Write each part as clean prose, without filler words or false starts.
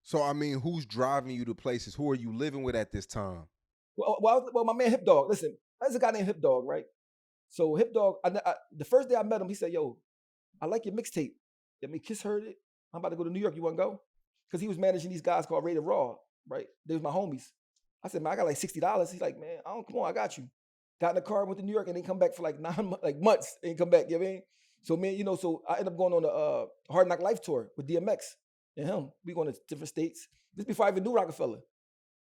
So I mean, who's driving you to places? Who are you living with at this time? Well, my man Hip Dog. Listen, there's a guy named Hip Dog, right? So Hip Dog, the first day I met him, he said, "Yo, I like your mixtape. I mean, Kiss heard it. I'm about to go to New York. You want to go?" Because he was managing these guys called Rated Raw, right? They was my homies. I said, "Man, I got like $60." He's like, "Man, I don't come on, I got you." Got in the car, went to New York, and then come back for like like months, and come back. You know what I mean? So man, so I ended up going on the Hard Knock Life tour with DMX and him. We going to different states. This before I even knew Rockefeller.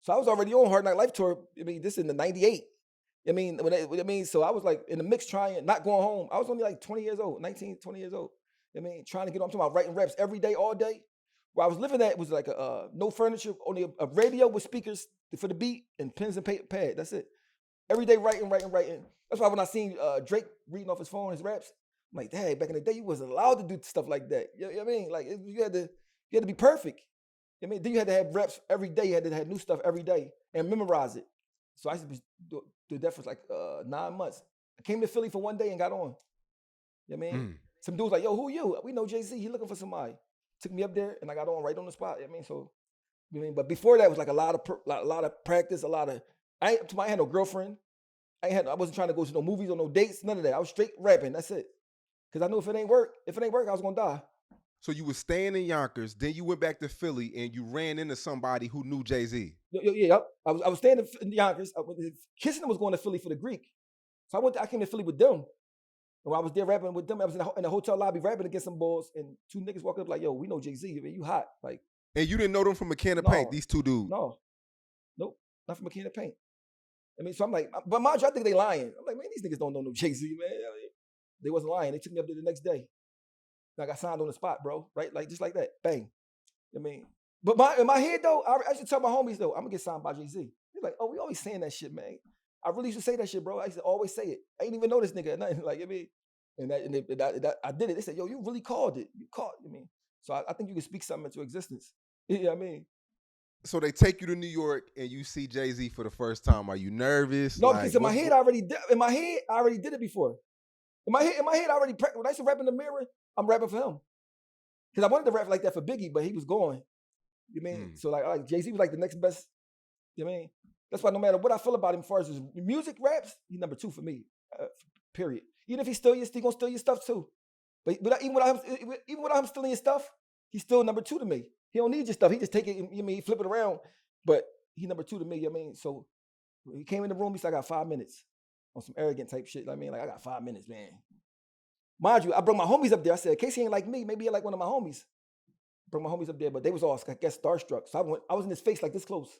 So I was already on Hard Knock Life tour. I mean, this in the '98. So I was like in the mix trying, not going home. I was only like 20 years old, 19, 20 years old. Trying to get on. I'm talking about writing raps every day, all day. Where I was living at was like no furniture, only a radio with speakers for the beat and pens and pad. That's it. Every day writing. That's why when I seen Drake reading off his phone, his raps, I'm like, hey, back in the day, you wasn't allowed to do stuff like that. You know what I mean? Like you had to be perfect. Then you had to have reps every day. You had to have new stuff every day and memorize it. So I used to do that for like 9 months. I came to Philly for one day and got on. You know what I mean? Some dudes like, yo, who you? We know Jay-Z. He looking for somebody. Took me up there and I got on right on the spot. You know what I mean? But before that it was like a lot of practice, I had no girlfriend. I wasn't trying to go to no movies or no dates, none of that. I was straight rapping. That's it. Because I knew if it ain't work, I was gonna die. So you were staying in Yonkers, then you went back to Philly, and you ran into somebody who knew Jay-Z. Yeah. I was staying in Yonkers. Kissing was going to Philly for the Greek, so I came to Philly with them. And while I was there rapping with them, I was in the hotel lobby rapping against some boys, and two niggas walking up like, "Yo, we know Jay-Z. Man, you hot?" Like, and you didn't know them from a can of paint. These two dudes. No, nope, not from a can of paint. So I'm like, but mind you, I think they lying. I'm like, man, these niggas don't know no Jay-Z, man. They wasn't lying. They took me up there the next day. I got signed on the spot, bro. Right? Like, just like that. Bang. But in my head, though, I used to tell my homies, though, I'm going to get signed by Jay-Z. They're like, oh, we always saying that shit, man. I really used to say that shit, bro. I used to always say it. I ain't even know this nigga or nothing. Like, I did it. They said, yo, you really called it. You called it. So I think you can speak something into existence. You know what I mean? So they take you to New York and you see Jay-Z for the first time. Are you nervous? No, because in my head, I already did it before. In my head, when I used to rap in the mirror, I'm rapping for him. Because I wanted to rap like that for Biggie, but he was going. You know what I mean? So like Jay-Z was like the next best. You know what I mean? That's why no matter what I feel about him as far as his music raps, he's number 2 for me. Period. Even if he gonna steal your stuff too. But even without him stealing your stuff, he's still number 2 to me. He don't need your stuff. He just take it, you know, he flip it around. But he number 2 to me, you know what I mean? So when he came in the room, he said, I got 5 minutes. On some arrogant type shit. Like I got 5 minutes, man. Mind you, I brought my homies up there. I said, in case he ain't like me, maybe he like one of my homies. Brought my homies up there, but they was all, I guess, starstruck. So I was in his face like this close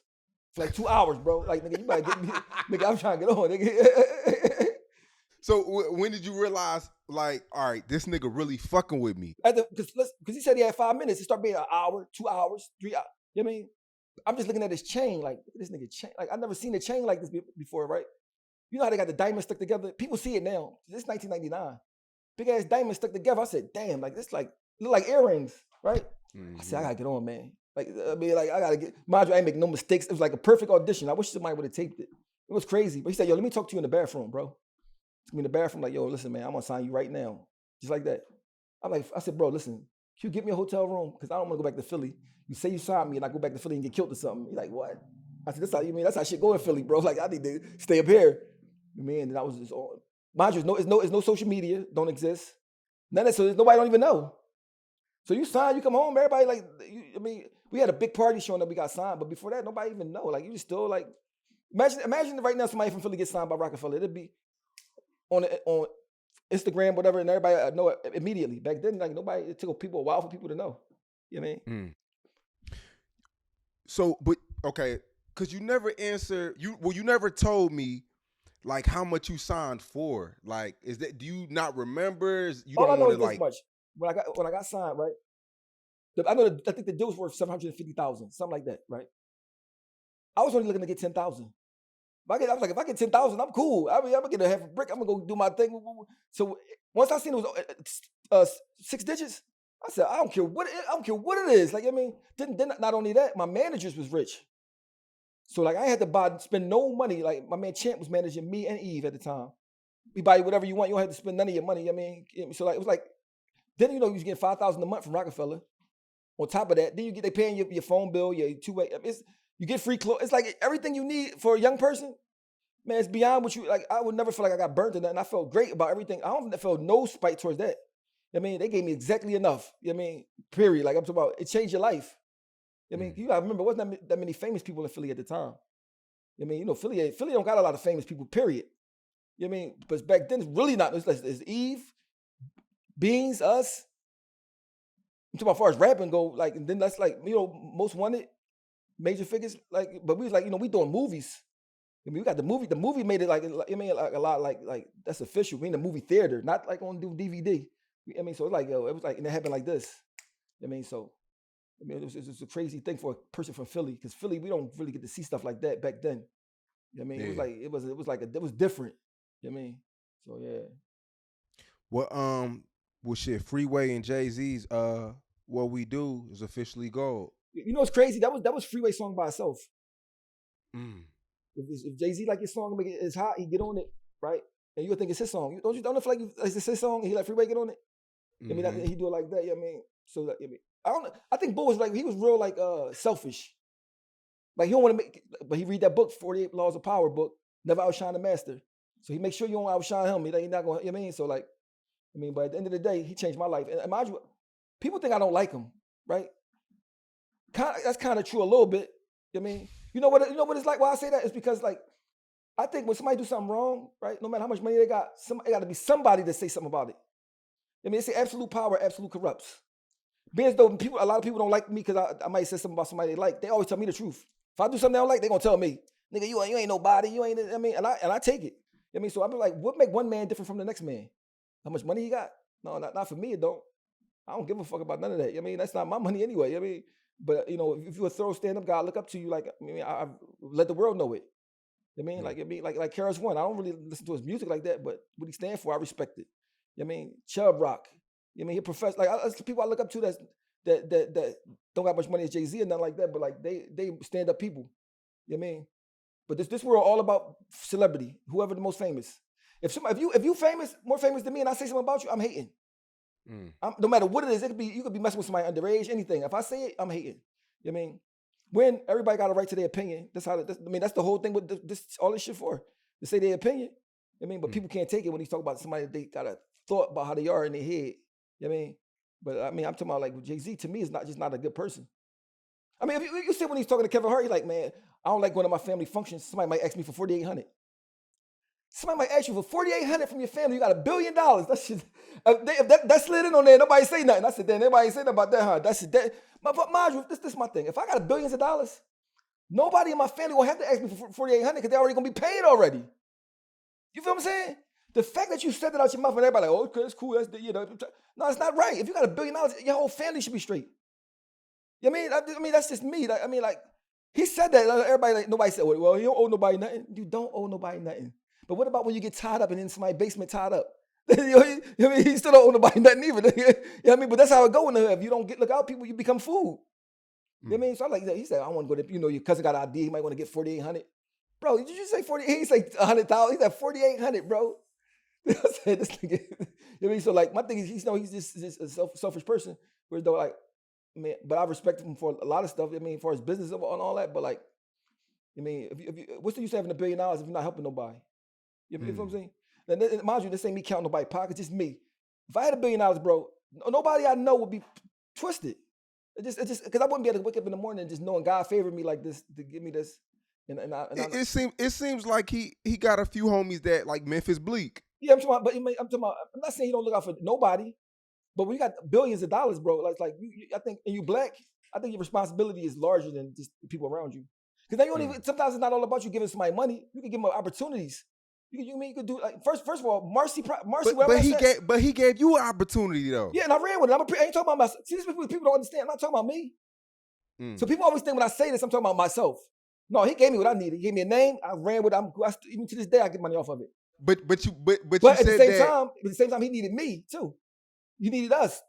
for like 2 hours, bro. Like, nigga, you better get me. Nigga, I'm trying to get on, nigga. So when did you realize, like, all right, this nigga really fucking with me? Because he said he had 5 minutes. It started being an hour, 2 hours, 3 hours. You know what I mean? I'm just looking at his chain. Like, look at this nigga chain. Like, I've never seen a chain like this before, right? You know how they got the diamonds stuck together? People see it now. This is 1999. Big ass diamonds stuck together. I said, damn, like this look like earrings, right? I said, I gotta get on, man. Like, I gotta get, mind you, I ain't make no mistakes. It was like a perfect audition. I wish somebody would have taped it. It was crazy. But he said, yo, let me talk to you in the bathroom, bro. Took me in the bathroom, like, yo, listen, man, I'm gonna sign you right now. Just like that. I said, bro, listen, can you get me a hotel room? Because I don't wanna go back to Philly. You say you signed me and I go back to Philly and get killed or something. He's like, what? I said, that's how shit go in Philly, bro. Like, I need to stay up here. Man, and I was just on. Mind you, it's no social media, don't exist. None of that, so nobody don't even know. So you sign, you come home, everybody like, we had a big party showing that we got signed, but before that, nobody even know. Like, you just still like, imagine right now somebody from Philly gets signed by Rockefeller. It'd be on Instagram, whatever, and everybody know it immediately. Back then, like it took a while for people to know. You know what I mean? So, but okay, because you never answered, you never told me like how much you signed for. Like, do you not remember? You All don't I know want is to this much. When I got signed, right? I think the deal was worth $750,000, something like that, right? I was only looking to get 10,000. I was like, if I get 10,000, I'm cool. I'm gonna get a half a brick. I'm gonna go do my thing. So once I seen it was 6 digits, I said, I don't care what it is. Like, then not only that, my managers was rich. So like I had to spend no money. Like my man Champ was managing me and Eve at the time. we buy you whatever you want. You don't have to spend none of your money. I mean, so like it was like then you was getting $5,000 a month from Rockefeller. On top of that, then they paying your phone bill, your two-way. You get free clothes. It's like everything you need for a young person. Man, it's beyond what you like. I would never feel like I got burnt or nothing. I felt great about everything. I don't feel no spite towards that. I mean, they gave me exactly enough. I mean, period. Like I'm talking about, it changed your life. I mean, you gotta remember, wasn't that many famous people in Philly at the time. I mean, Philly don't got a lot of famous people. Period. I mean, but back then it's really not. It's Eve, Beans, us. I'm talking about as far as rapping go. Like, and then that's like most wanted, major figures. Like, but we was like we doing movies. I mean, we got the movie. The movie made it like like a lot like that's official. We in the movie theater, not like on DVD. I mean, so it's like it was like, and it happened like this. I mean, so it was a crazy thing for a person from Philly, because Philly we don't really get to see stuff like that back then. I mean, it was different. I mean, so yeah. Well, shit, Freeway and Jay-Z's What We Do is officially gold. You know what's crazy? That was Freeway song by itself. Mm. If Jay-Z like his song, make it's hot, he get on it, right? And you would think it's his song. Don't feel like it's his song and he let Freeway get on it? Mm-hmm. I mean, he do it like that. I mean, so I think Bull was like, he was real like selfish. Like he don't want to but he read that book, 48 Laws of Power book, never outshine the master. So he makes sure you don't outshine him. He's not going. I mean, so like, but at the end of the day, he changed my life. And mind you, people think I don't like him, right? That's kind of true a little bit. I mean, you know what it's like? Why I say that is because like, I think when somebody do something wrong, right? No matter how much money they got, it got to be somebody to say something about it. I mean, they say absolute power, absolute corrupts. Being as though a lot of people don't like me because I might say something about somebody they like. They always tell me the truth. If I do something they don't like, they gonna tell me, nigga, you ain't nobody. You ain't. I mean, and I take it. I mean, so I'm like, what make one man different from the next man? How much money he got? No, not for me. It don't. I don't give a fuck about none of that. I mean, that's not my money anyway. I mean, but if you're a thorough stand-up guy, I look up to you. Like, I mean, I let the world know it. I mean, like Karis One. I don't really listen to his music like that, but what he stands for, I respect it. I mean, Chubb Rock. I mean, he professor. Like, people I look up to that don't got much money as Jay-Z or nothing like that, but like they stand up people. You know what I mean? But this world all about celebrity. Whoever the most famous. If you famous, more famous than me, and I say something about you, I'm hating. No matter what it is, you could be messing with somebody underage, anything. If I say it, I'm hating. You know what I mean? When everybody got a right to their opinion, that's that's the whole thing with all this shit for, to say their opinion. You know what I mean? But people can't take it when he's talking about somebody that they got a thought about how they are in their head. You know what I mean? But I mean, I'm talking about like Jay-Z to me is not a good person. I mean, if you see when he's talking to Kevin Hart, he's like, man, I don't like going to my family functions. Somebody might ask me for $4,800. Somebody might ask you for $4,800 from your family. You got $1 billion. That's shit. If that slid in on there, nobody say nothing. I said, then nobody say nothing about that, huh? That's that. But mind you, this is my thing. If I got billions of dollars, nobody in my family will have to ask me for $4,800 because they're already gonna be paid already. You feel what I'm saying? The fact that you said that out your mouth and everybody like, oh, okay, it's cool. That's no, it's not right. If you got $1 billion, your whole family should be straight. You know what I mean? That's just me. I mean, like, he said that. Everybody, like, nobody said, well, you don't owe nobody nothing. You don't owe nobody nothing. But what about when you get tied up and in somebody's basement tied up? You know what I mean? He still don't owe nobody nothing either. You know what I mean? But that's how it go in the hood. If you don't look out, people, you become food. You know what I mean? So I like that. He said, I want to go to, your cousin got an idea. He might want to get $4,800. Bro, did you say 40? He said 100,000. He said $4,800, bro. I said, this nigga. You know what I mean? So like, my thing is, he's just a selfish person. Whereas though, like, man, but I respect him for a lot of stuff. I mean, for his business and all that. But like, I mean, what's the use of having $1 billion if you're not helping nobody? You know what I'm saying? And mind you, this ain't me counting nobody's pockets, just me. If I had $1 billion, bro, nobody I know would be twisted. It just because I wouldn't be able to wake up in the morning and just knowing God favored me like this to give me this. It seems like he got a few homies that like Memphis Bleak. Yeah, I'm talking about. I'm not saying he don't look out for nobody, but when you got billions of dollars, bro, like I think, and you black, I think your responsibility is larger than just the people around you. Because then you don't even. Sometimes it's not all about you giving somebody money. You can give them opportunities. You could do like first of all, Marcy. But he gave you an opportunity though. Yeah, and I ran with it. I ain't talking about myself. See, this is what people don't understand. I'm not talking about me. So people always think when I say this, I'm talking about myself. No, he gave me what I needed. He gave me a name. I ran with it. Even to this day, I get money off of it. But at the same time, he needed me too. He needed us.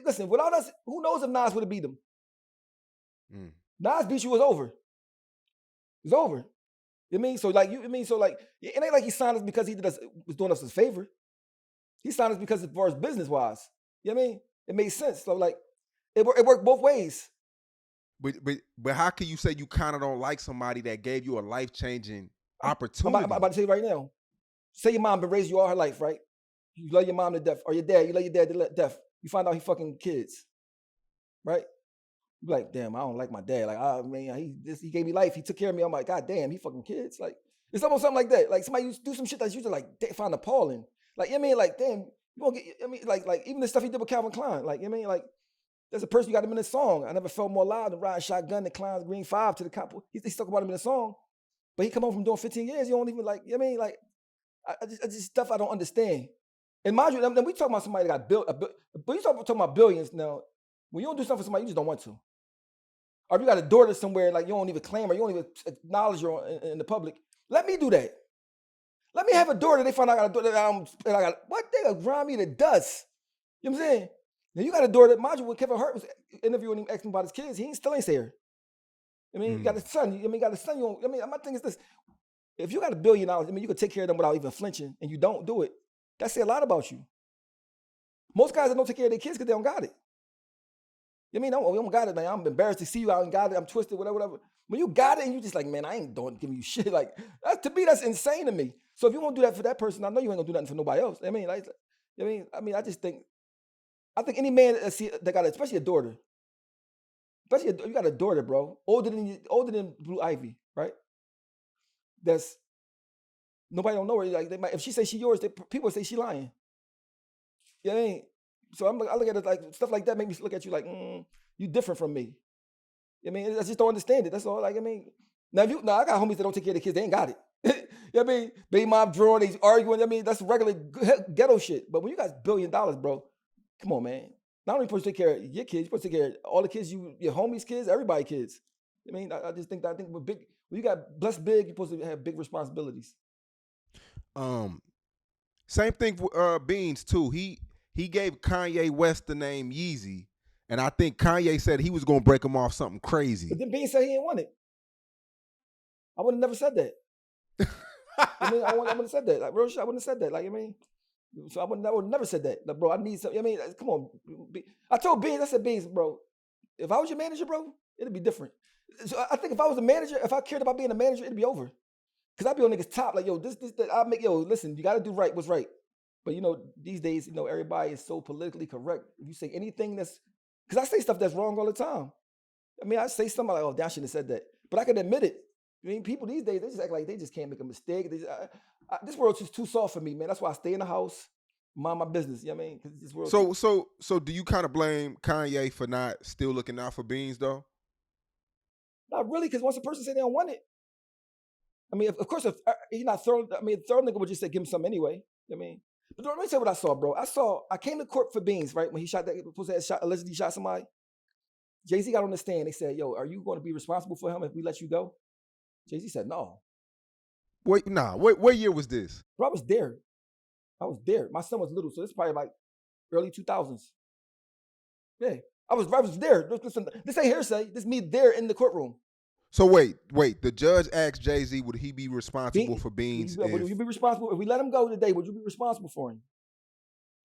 Listen, without us, who knows if Nas would have beat him? Nas beat you, was over. It's over. You know what I mean? So like it ain't like he signed us because was doing us a favor. He signed us because as far as business wise. You know what I mean? It made sense. So like it worked both ways. But how can you say you kind of don't like somebody that gave you a life changing I'm opportunity? about to tell you right now. Say your mom been raising you all her life, right? You love your mom to death, or your dad, you love your dad to death. You find out he fucking kids, right? You be like, damn, I don't like my dad. Like, I mean, he gave me life. He took care of me. I'm like, God damn, he fucking kids. Like, it's almost something like that. Like somebody used to do some shit that you just like find appalling. Like, you know what I mean? Like, damn, you won't get. I mean, like even the stuff he did with Calvin Klein. Like, you know what I mean? Like, there's a person you got him in a song. I never felt more loud than riding shotgun to Klein's Green 5 to the cop. He's talking about him in a song, but he come home from doing 15 years. You don't even like. You know what I mean? Like, I just stuff I don't understand. And mind you, then we talking about somebody that got built, but you talking about billions now. When you don't do something for somebody, you just don't want to. Or if you got a daughter somewhere, like you don't even claim her, you don't even acknowledge her in the public. Let me do that. Let me have a daughter. They find out I got a daughter that I got, what? They gonna grind me to dust. You know what I'm saying? Now you got a daughter, mind you, when Kevin Hart was interviewing him, asking about his kids, he still ain't say her. I mean, you got a son. You got a son. I mean, my thing is this. If you got $1 billion, I mean, you could take care of them without even flinching, and you don't do it. That say a lot about you. Most guys that don't take care of their kids because they don't got it. You know what I mean? We don't got it, man. I'm embarrassed to see you. I don't got it. I'm twisted, whatever. When you got it and you just like, man, I ain't giving you shit. Like, to me, that's insane to me. So if you won't do that for that person, I know you ain't gonna do nothing for nobody else. I mean, I just think, any man that got, especially a daughter, you got a daughter, bro, older than Blue Ivy, right? That's nobody don't know her. Like, if she say she yours, people say she lying. You know what I mean? So I look at it like stuff like that make me look at you like, you different from me. I mean, I just don't understand it. That's all. Like, I mean, now I got homies that don't take care of the kids. They ain't got it. You know what I mean? Baby mom drawing, they arguing. I mean, that's regular ghetto shit. But when you got $1 billion, bro, come on, man. Not only supposed to take care of your kids, you're supposed to take care of all the kids, your homies' kids, everybody's kids. I mean, I just think when you got blessed big, you're supposed to have big responsibilities. Same thing with Beans too. He gave Kanye West the name Yeezy, and I think Kanye said he was gonna break him off something crazy. But then Beans said he didn't want it. I would have never said that. I mean, I wouldn't have said that. Like, real shit, I wouldn't have said that. Like, I mean, so I would have never said that. Like, bro, I need something. I mean, come on. I told Beans, I said, Beans, bro, if I was your manager, bro, it'd be different. So I think if I was a manager, if I cared about being a manager, it'd be over. Because I'd be on niggas' top, like, yo, listen, you got to do what's right. But, these days, everybody is so politically correct. If you say anything because I say stuff that's wrong all the time. I mean, I say something like, oh, damn, I shouldn't have said that. But I can admit it. I mean, people these days, they just act like they just can't make a mistake. This world's just too soft for me, man. That's why I stay in the house, mind my business. You know what I mean? Because this world. So do you kind of blame Kanye for not still looking out for Beans, though? Not really, because once a person say they don't want it, I mean, of course, if he's not throwing, I mean, throw nigga would just say give him some anyway. You know what I mean? But let me tell you what I saw, bro. I came to court for Beans, right? When he allegedly shot somebody. Jay-Z got on the stand. They said, yo, are you going to be responsible for him if we let you go? Jay-Z said, no. Wait, nah. What year was this? Bro, I was there. My son was little, so this is probably like early 2000s. Yeah, I was there. Listen, this ain't hearsay. This is me there in the courtroom. So wait. The judge asked Jay-Z, would he be responsible for Beans? Would you be responsible if we let him go today? Would you be responsible for him?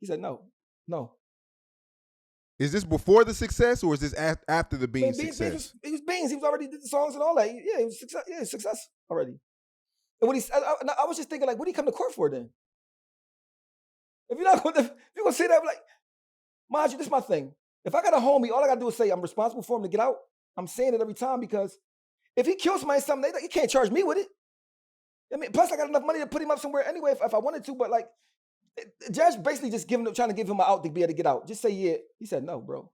He said, no. Is this before the success or is this after the Beans success? He was Beans. He was already did the songs and all that. Yeah, he was success already. And when I was just thinking, like, what did he come to court for then? If you're gonna say that, like, mind you, this is my thing. If I got a homie, all I gotta do is say I'm responsible for him to get out. I'm saying it every time because if he kills somebody, you can't charge me with it. I mean, plus I got enough money to put him up somewhere anyway if I wanted to. But like, the judge basically just trying to give him an out to be able to get out. Just say yeah. He said no, bro.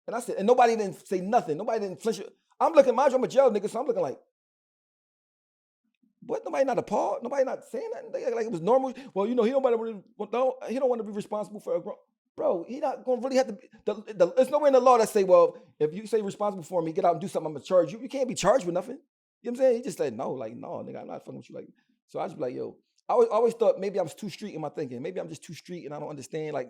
And I said, and nobody didn't say nothing. Nobody didn't flinch. I'm looking, mind you, I'm a jail nigga, so I'm looking like, what? Nobody not appalled? Nobody not saying nothing? Like it was normal? Well, he don't want to be responsible for a grown. Bro, he not going to really have to. There's nowhere in the law that say, well, if you say responsible for me, get out and do something, I'm going to charge you. You can't be charged with nothing. You know what I'm saying? He just said, no, nigga, I'm not fucking with you. Like, so I just be like, yo, I always thought maybe I was too street in my thinking. Maybe I'm just too street and I don't understand, like,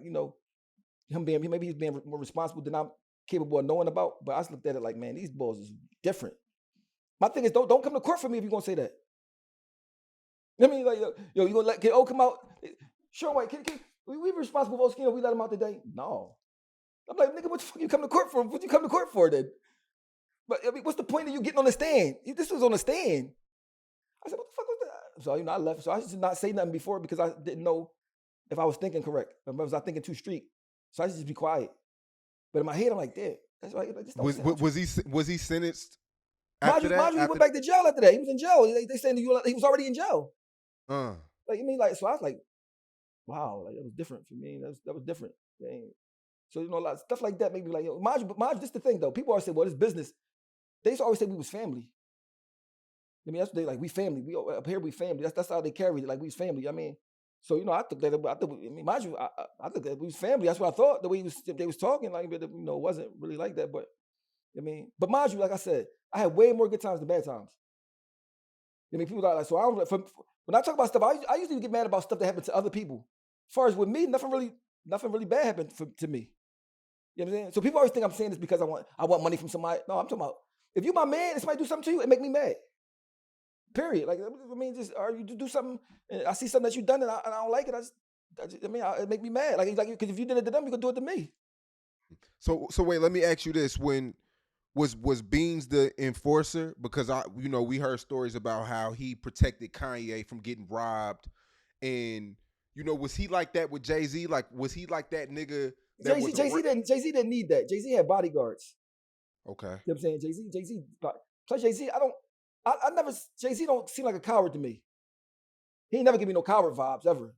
maybe he's being more responsible than I'm capable of knowing about. But I just looked at it like, man, these balls is different. My thing is, don't come to court for me if you're going to say that. I mean, like, yo, you gonna let Kid O come out? Sure, White, we responsible for Oschino. We let him out today? No. I'm like, nigga, what the fuck you come to court for? What you come to court for then? But I mean, what's the point of you getting on the stand? This was on the stand. I said, what the fuck was that? So, I left. So I just did not say nothing before because I didn't know if I was thinking correct. Or was I thinking too street? So I just be quiet. But in my head, I'm like, damn. That's right. Like, Was he sentenced mind after you, that? he went back to jail after that. He was in jail. They saying he was already in jail. Uh. Like, I mean, like, so I was like, wow, like, that was different for me. That was different. So, a lot of stuff like that made me like, yo, mind you, this the thing, though. People always say, well, this business. They used to always say we was family. I mean, that's what they like. We family. We up here. We family. That's how they carried it. Like we was family. I mean, so I took that. Mind you, I took that we was family. That's what I thought. The way they was talking, like, but it wasn't really like that. But I mean, but mind you, like I said, I had way more good times than bad times. I mean, people are like, so I don't. When I talk about stuff, I usually get mad about stuff that happened to other people. As far as with me, nothing really bad happened to me. You know what I'm saying? So people always think I'm saying this because I want money from somebody. No, I'm talking about if you my man and somebody do something to you, it make me mad. Period. Like, I mean, or you do something, and I see something that you done and I don't like it. It make me mad. Like, because if you did it to them, you could do it to me. So wait, let me ask you this: When was Beans the enforcer? Because we heard stories about how he protected Kanye from getting robbed, and was he like that with Jay-Z? Like, was he like that nigga? Jay-Z didn't need that. Jay-Z had bodyguards. Okay. You know what I'm saying? Jay-Z. Plus Jay-Z, Jay-Z don't seem like a coward to me. He ain't never give me no coward vibes ever.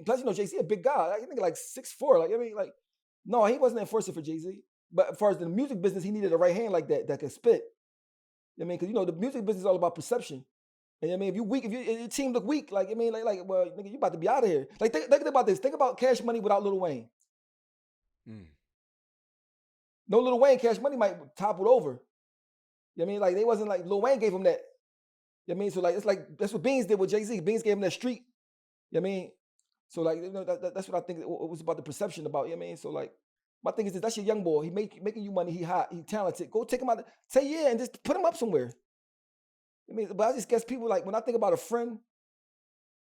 Plus Jay-Z a big guy. I think like 6'4". Like, no, he wasn't an enforcer for Jay-Z. But as far as the music business, he needed a right hand like that could spit. Because the music business is all about perception. And if you weak, if your team look weak, well, nigga, you about to be out of here. Like, think about this. Think about Cash Money without Lil Wayne. No Lil Wayne, Cash Money might topple over. Like, they wasn't like Lil Wayne gave him that. So like, it's like that's what Beans did with Jay-Z. Beans gave him that street. So like, that's what I think it was about, the perception about. So like, my thing is this: that's your young boy. He making you money. He hot. He talented. Go take him out. Say yeah, and just put him up somewhere. But I just guess people, like, when I think about a friend,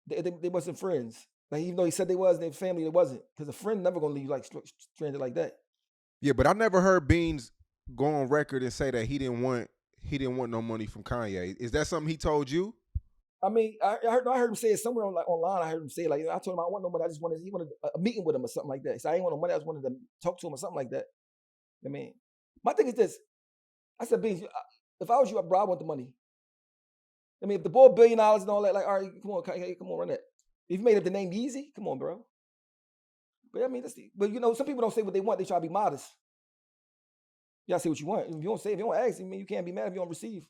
they wasn't friends. Like, even though he said they was, their family, it wasn't. Because a friend never gonna leave you like stranded like that. Yeah, but I never heard Beans go on record and say that he didn't want no money from Kanye. Is that something he told you? I heard him say it somewhere online. I heard him say it, like, I told him I want no money. He wanted a meeting with him or something like that. So I ain't want no money. I just wanted to talk to him or something like that. My thing is this. I said, Beans, if I was you, bro, I want the money. If the boy $1 billion and all that, like, all right, come on, run that. If you made up the name Yeezy, come on, bro. But some people don't say what they want. They try to be modest. You gotta say what you want. If you don't ask, you can't be mad if you don't receive.